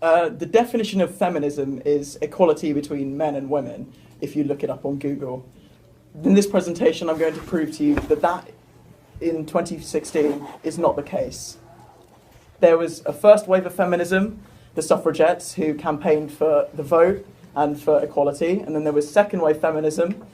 The definition of feminism is equality between men and women, if you look it up on Google. In this presentation, I'm going to prove to you that that, in 2016, is not the case. There was a first wave of feminism, the suffragettes, who campaigned for the vote and for equality, and then there was second wave feminism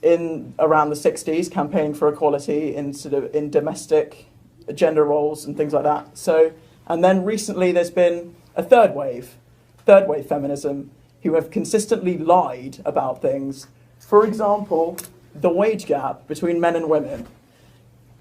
in around the 60s, campaigning for equality in domestic gender roles and things like that. So, and then recently there's been a third wave feminism, who have consistently lied about things. For example, the wage gap between men and women.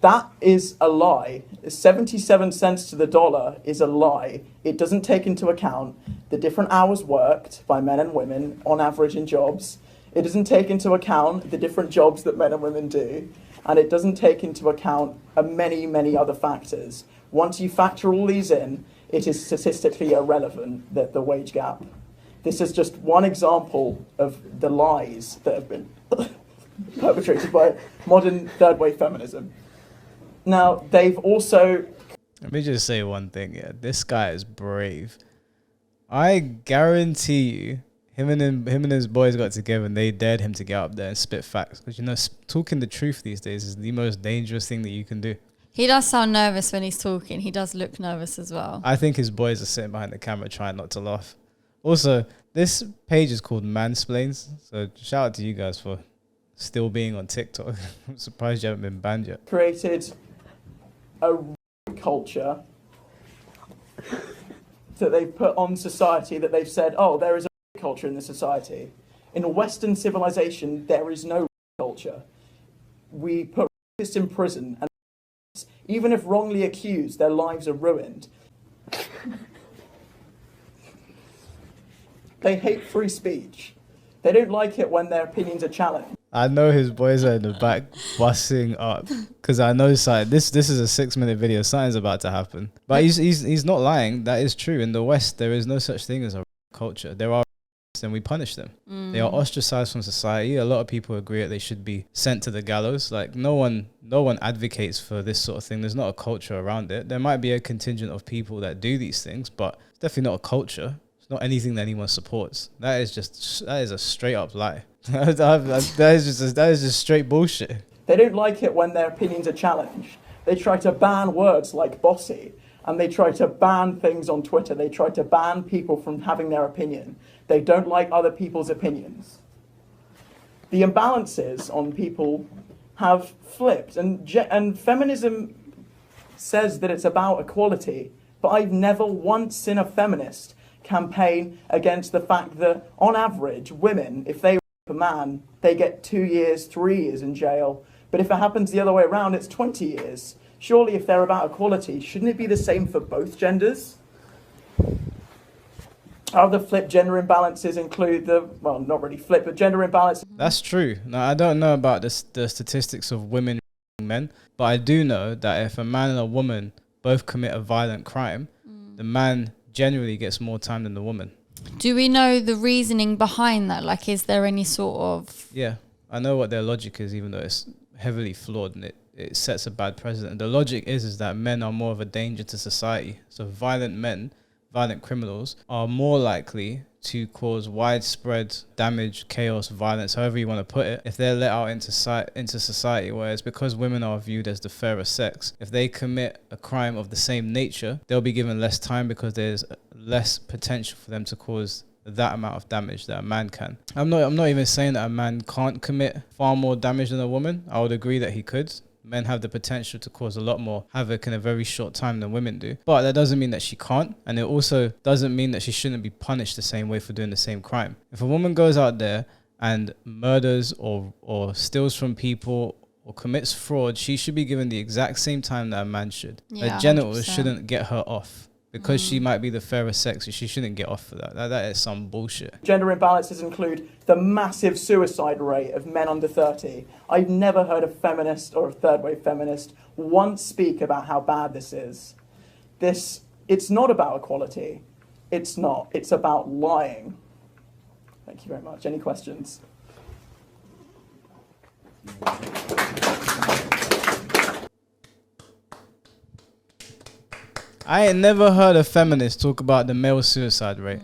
That is a lie. 77 cents to the dollar is a lie. It doesn't take into account the different hours worked by men and women on average in jobs. It doesn't take into account the different jobs that men and women do. And it doesn't take into account many, many other factors. Once you factor all these in, it is statistically irrelevant, that the wage gap. This is just one example of the lies that have been perpetrated by modern third wave feminism. Now, they've also... Let me just say one thing, yeah. This guy is brave. I guarantee you, him and his boys got together and they dared him to get up there and spit facts. Because, you know, talking the truth these days is the most dangerous thing that you can do. He does sound nervous when he's talking. He does look nervous as well. I think his boys are sitting behind the camera trying not to laugh. Also, this page is called Mansplains. So shout out to you guys for still being on TikTok. I'm surprised you haven't been banned yet. Created a culture that they've put on society, that they've said, oh, there is a culture in this society. In Western civilization, there is no culture. We put rapists in prison, and even if wrongly accused, their lives are ruined. They hate free speech. They don't like it when their opinions are challenged. I know his boys are in the back busting up because I know something. This is a 6-minute video. Something's about to happen. But he's not lying. That is true. In the West, there is no such thing as a culture. There are and we punish them. They are ostracized from society. A lot of people agree that they should be sent to the gallows. Like no one advocates for this sort of thing. There's not a culture around it. There might be a contingent of people that do these things, but it's definitely not a culture. It's not anything that anyone supports. That is a straight up lie. that is just straight bullshit. They don't like it when their opinions are challenged. They try to ban words like bossy, and they try to ban things on Twitter. They try to ban people from having their opinion. They don't like other people's opinions. The imbalances on people have flipped, and feminism says that it's about equality, but I've never once seen a feminist campaign against the fact that, on average, women, if they rape a man, they get 2 years, 3 years in jail. But if it happens the other way around, it's 20 years. Surely, if they're about equality, shouldn't it be the same for both genders? Other flipped gender imbalances include not really flipped, but gender imbalance. That's true. Now, I don't know about the statistics of women and men, but I do know that if a man and a woman both commit a violent crime, the man generally gets more time than the woman. Do we know the reasoning behind that? Like, is there any sort of... Yeah, I know what their logic is, even though it's heavily flawed and it sets a bad precedent. The logic is that men are more of a danger to society. So violent criminals are more likely to cause widespread damage, chaos, violence, however you want to put it, if they're let out into society. Whereas because women are viewed as the fairer sex, if they commit a crime of the same nature, they'll be given less time because there's less potential for them to cause that amount of damage that a man can. I'm not even saying that a man can't commit far more damage than a woman. I would agree that he could. Men have the potential to cause a lot more havoc in a very short time than women do. But that doesn't mean that she can't. And it also doesn't mean that she shouldn't be punished the same way for doing the same crime. If a woman goes out there and murders or steals from people or commits fraud, she should be given the exact same time that a man should. Yeah, her genitals 100%. shouldn't get her off. Because she might be the fairer sex, she shouldn't get off for that. That is some bullshit. Gender imbalances include the massive suicide rate of men under 30. I've never heard a feminist or a third-wave feminist once speak about how bad this is. It's not about equality. It's not. It's about lying. Thank you very much. Any questions? I ain't never heard a feminist talk about the male suicide rate.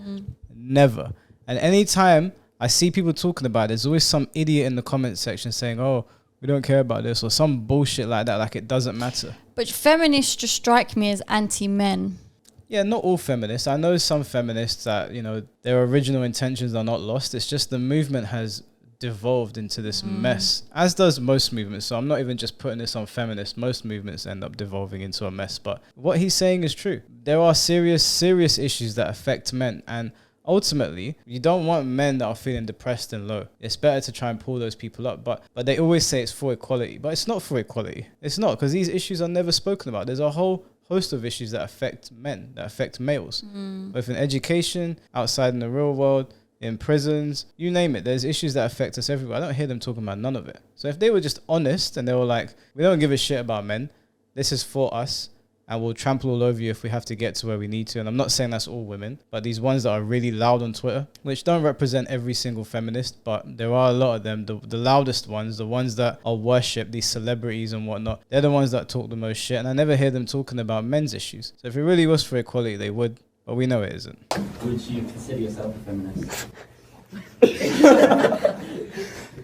Never. And anytime I see people talking about it, there's always some idiot in the comment section saying, oh, we don't care about this, or some bullshit like that, like it doesn't matter. But feminists just strike me as anti-men. Yeah, not all feminists. I know some feminists that, you know, their original intentions are not lost. It's just the movement has devolved into this mess, as does most movements. So I'm not even just putting this on feminists. Most movements end up devolving into a mess. But what he's saying is true. There are serious issues that affect men. And ultimately, you don't want men that are feeling depressed and low. It's better to try and pull those people up. But they always say it's for equality. But it's not for equality. It's not, because these issues are never spoken about. There's a whole host of issues that affect men, that affect males. Both in education, outside in the real world, in prisons, you name it. There's issues that affect us everywhere. I don't hear them talking about none of it. So if they were just honest and they were like, we don't give a shit about men, this is for us, and we'll trample all over you if we have to get to where we need to. And I'm not saying that's all women, but these ones that are really loud on Twitter, which don't represent every single feminist, but there are a lot of them, the loudest ones, the ones that are worshipped, these celebrities and whatnot, they're the ones that talk the most shit. And I never hear them talking about men's issues. So if it really was for equality, they would. But we know it isn't. Would you consider yourself a feminist?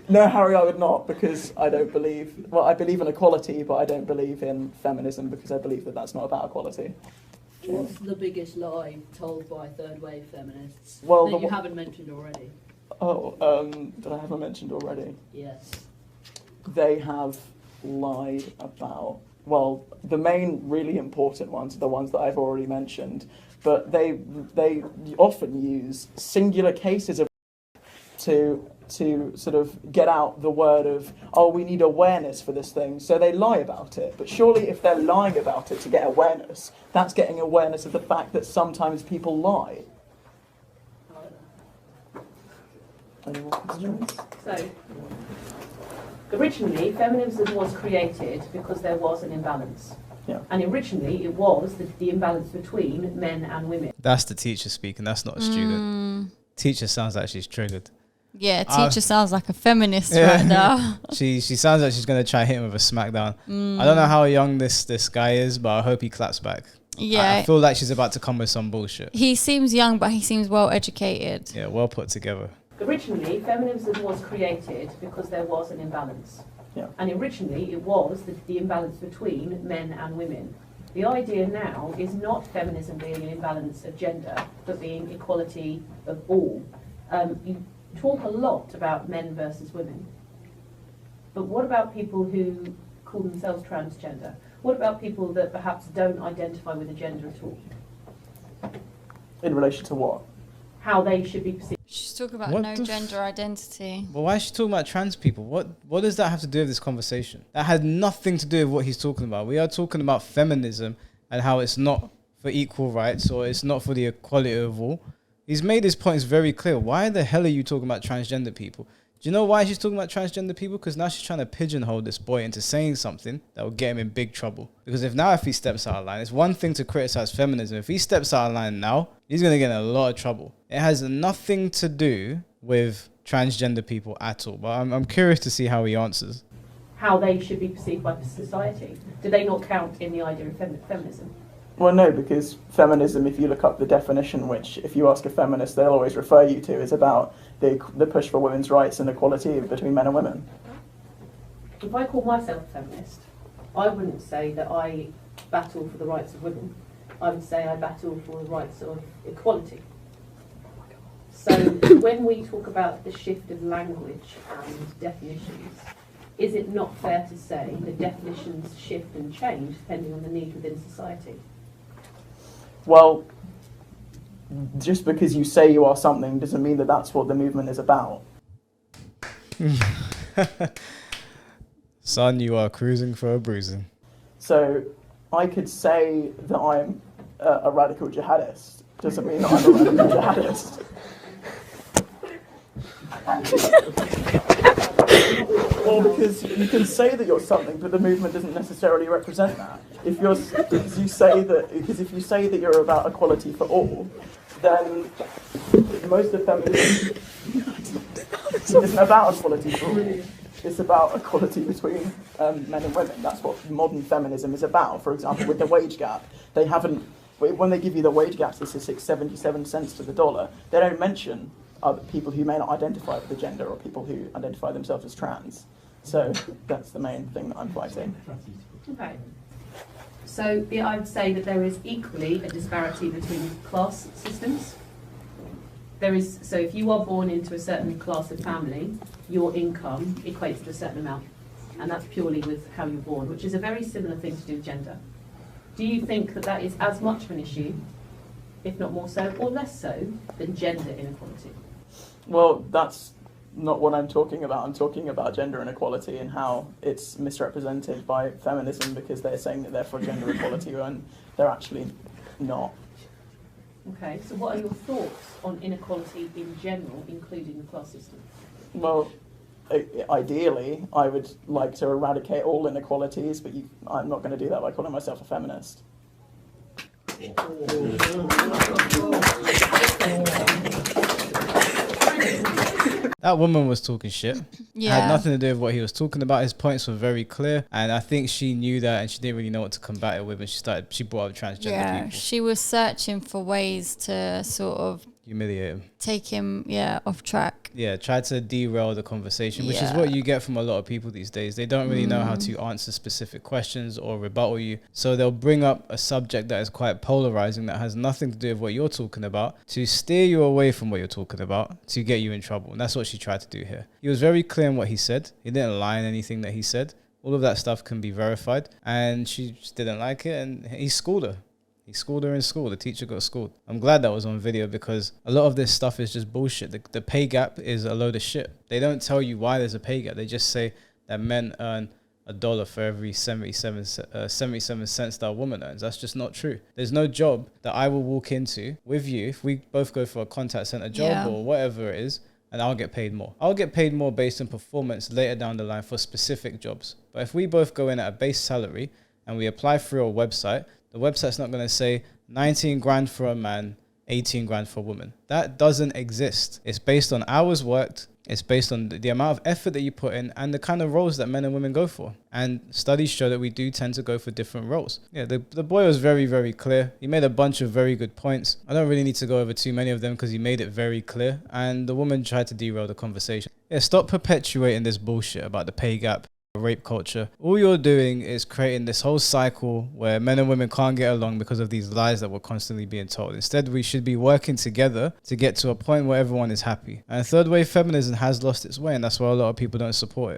No, Harry, I would not, because I don't believe... Well, I believe in equality, but I don't believe in feminism, because I believe that that's not about equality. What's the biggest lie told by third-wave feminists Well, that you haven't mentioned already? That I haven't mentioned already. Yes. They have lied about... Well, the main really important ones are the ones that I've already mentioned, but they often use singular cases of to sort of get out the word of, oh, we need awareness for this thing, so they lie about it. But surely if they're lying about it to get awareness, that's getting awareness of the fact that sometimes people lie. Any more questions? So, originally, feminism was created because there was an imbalance. Yeah. And originally, it was the imbalance between men and women. That's the teacher speaking. That's not a student. Teacher sounds like she's triggered. Yeah, teacher sounds like a feminist right now. She sounds like she's going to try hit him with a smackdown. I don't know how young this guy is, but I hope he claps back. Yeah. I feel like she's about to come with some bullshit. He seems young, but he seems well educated. Yeah, well put together. Originally, feminism was created because there was an imbalance. Yeah. And originally, it was the imbalance between men and women. The idea now is not feminism being an imbalance of gender, but being equality of all. You talk a lot about men versus women. But what about people who call themselves transgender? What about people that perhaps don't identify with a gender at all? In relation to what? How they should be perceived. She's talking about What no the gender identity. Well, why is she talking about trans people? What does that have to do with this conversation? That had nothing to do with what he's talking about. We are talking about feminism and how it's not for equal rights or it's not for the equality of all. He's made his points very clear. Why the hell are you talking about transgender people? Do you know why she's talking about transgender people? Because now she's trying to pigeonhole this boy into saying something that will get him in big trouble. Because if he steps out of line, it's one thing to criticize feminism. If he steps out of line now, he's going to get in a lot of trouble. It has nothing to do with transgender people at all. But I'm curious to see how he answers. How they should be perceived by society. Do they not count in the idea of feminism? Well, no, because feminism, if you look up the definition, which if you ask a feminist, they'll always refer you to, is about the push for women's rights and equality between men and women. If I call myself a feminist, I wouldn't say that I battle for the rights of women. I would say I battle for the rights of equality. So when we talk about the shift of language and definitions, is it not fair to say that definitions shift and change depending on the need within society? Well, just because you say you are something doesn't mean that that's what the movement is about. Son, you are cruising for a bruising. So I could say that I'm a radical jihadist. Doesn't mean that I'm a radical jihadist. Well, because you can say that you're something, but the movement doesn't necessarily represent that. If you say that you're about equality for all, then most of feminism isn't about equality for all. It's about equality between men and women. That's what modern feminism is about. For example, with the wage gap, they haven't when they give you the wage gap statistics, 77 cents to the dollar, they don't mention other people who may not identify with the gender or people who identify themselves as trans. So that's the main thing that I'm fighting. Okay. So yeah, I'd say that there is equally a disparity between class systems. There is, so if you are born into a certain class of family, your income equates to a certain amount. And that's purely with how you're born, which is a very similar thing to do with gender. Do you think that that is as much of an issue, if not more so, or less so, than gender inequality? Well, that's not what I'm talking about. I'm talking about gender inequality and how it's misrepresented by feminism because they're saying that they're for gender equality when they're actually not. Okay, so what are your thoughts on inequality in general, including the class system? Well, ideally, I would like to eradicate all inequalities, but I'm not going to do that by calling myself a feminist. That woman was talking shit. It Yeah. had nothing to do with what he was talking about. His points were very clear, and I think she knew that, and she didn't really know what to combat it with. And she brought up transgender people, She was searching for ways to sort of humiliate him. take him, off track. Yeah, tried to derail the conversation, which is Yeah. what you get from a lot of people these days. They don't really know how to answer specific questions or rebuttal you. So they'll bring up a subject that is quite polarizing, that has nothing to do with what you're talking about, to steer you away from what you're talking about, to get you in trouble. And that's what she tried to do here. He was very clear in what he said. He didn't lie in anything that he said. All of that stuff can be verified. And she just didn't like it, and he schooled her. He schooled her in school. The teacher got schooled. I'm glad that was on video because a lot of this stuff is just bullshit. The pay gap is a load of shit. They don't tell you why there's a pay gap. They just say that men earn $1 for every 77 cents that a woman earns. That's just not true. There's no job that I will walk into with you if we both go for a contact center job or whatever it is, and I'll get paid more. I'll get paid more based on performance later down the line for specific jobs. But if we both go in at a base salary and we apply through a website, the website's not going to say 19 grand for a man, 18 grand for a woman. That doesn't exist. It's based on hours worked. It's based on the amount of effort that you put in and the kind of roles that men and women go for. And studies show that we do tend to go for different roles. Yeah, the boy was very, very clear. He made a bunch of very good points. I don't really need to go over too many of them because he made it very clear. And the woman tried to derail the conversation. Yeah, stop perpetuating this bullshit about the pay gap, rape culture. All you're doing is creating this whole cycle where men and women can't get along because of these lies that we're constantly being told. Instead, we should be working together to get to a point where everyone is happy. And third wave feminism has lost its way, and that's why a lot of people don't support it.